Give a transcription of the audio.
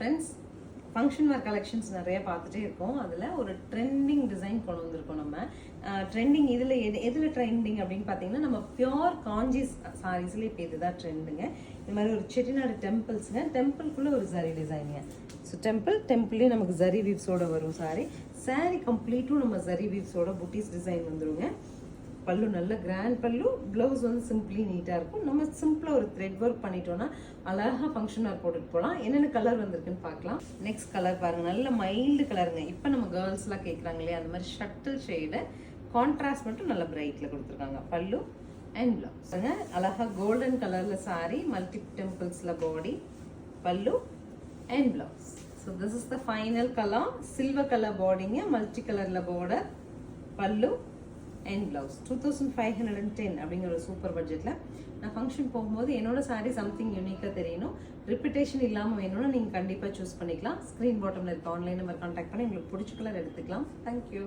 Friends, function வேர் collections நிறைய பார்த்துட்டே இருக்கோம். அதில் ஒரு ட்ரெண்டிங் டிசைன் கொண்டு வந்திருக்கோம். நம்ம ட்ரெண்டிங் இதில் எதில் ட்ரெண்டிங் அப்படின்னு பார்த்தீங்கன்னா, நம்ம பியோர் காஞ்சி சாரீஸ்ல இப்போ இதுதான் ட்ரெண்டுங்க. இந்த மாதிரி ஒரு செட்டிநாடு டெம்பிள்ஸுங்க, டெம்பிள்குள்ளே ஒரு சரி டிசைனுங்க. ஸோ டெம்பிள்லேயும் நமக்கு ஜரி வீவ்ஸோட வரும் சாரி கம்ப்ளீட்டும் நம்ம ஜரி வீவ்ஸோட புட்டிஸ் டிசைன் வந்துருங்க. பல்லு நல்ல கிராண்ட் பல்லு, ப்ளவுஸ் வந்து சிம்பிளி நீட்டாக இருக்கும். நம்ம சிம்பிளாக ஒரு த்ரெட் ஒர்க் பண்ணிட்டோம்னா அழகாக ஃபங்க்ஷன் வேர் போட்டுட்டு போகலாம். என்னென்ன கலர் வந்திருக்குன்னு பார்க்கலாம். நெக்ஸ்ட் கலர் பாருங்கள், நல்ல மைல்டு கலருங்க. இப்போ நம்ம கேர்ள்ஸ்லாம் கேட்குறாங்க இல்லையா, அந்த மாதிரி ஷட்டில் ஷேடு கான்ட்ராஸ்ட் மட்டும் நல்ல பிரைட்டில் கொடுத்துருக்காங்க. பல்லு அண்ட் ப்ளவுஸ் அழகாக கோல்டன் கலரில் சாரி, மல்டி டெம்பிள்ஸில் body, pallu and blouse. So this is the final colour. Silver colour பாடிங்க, மல்டி கலரில் பார்டர், பல்லு அண்ட் ப்ளவுஸ். 2510 அப்படிங்கிற ஒரு சூப்பர் பட்ஜெட்டில் நான் ஃபங்க்ஷன் போகும்போது என்னோட சாரீ சம்திங் யூனிக்காக தெரியணும், ரிப்பிட்டேஷன் இல்லாமல் வேணும்னா நீங்கள் கண்டிப்பாக சூஸ் பண்ணிக்கலாம். ஸ்க்ரீன் பாட்டமில் இருக்க ஆன்லைன் நம்பர் கான்டாக்ட் பண்ணி உங்களுக்கு பிடிச்ச கலர் எடுத்துக்கலாம். தேங்க்யூ.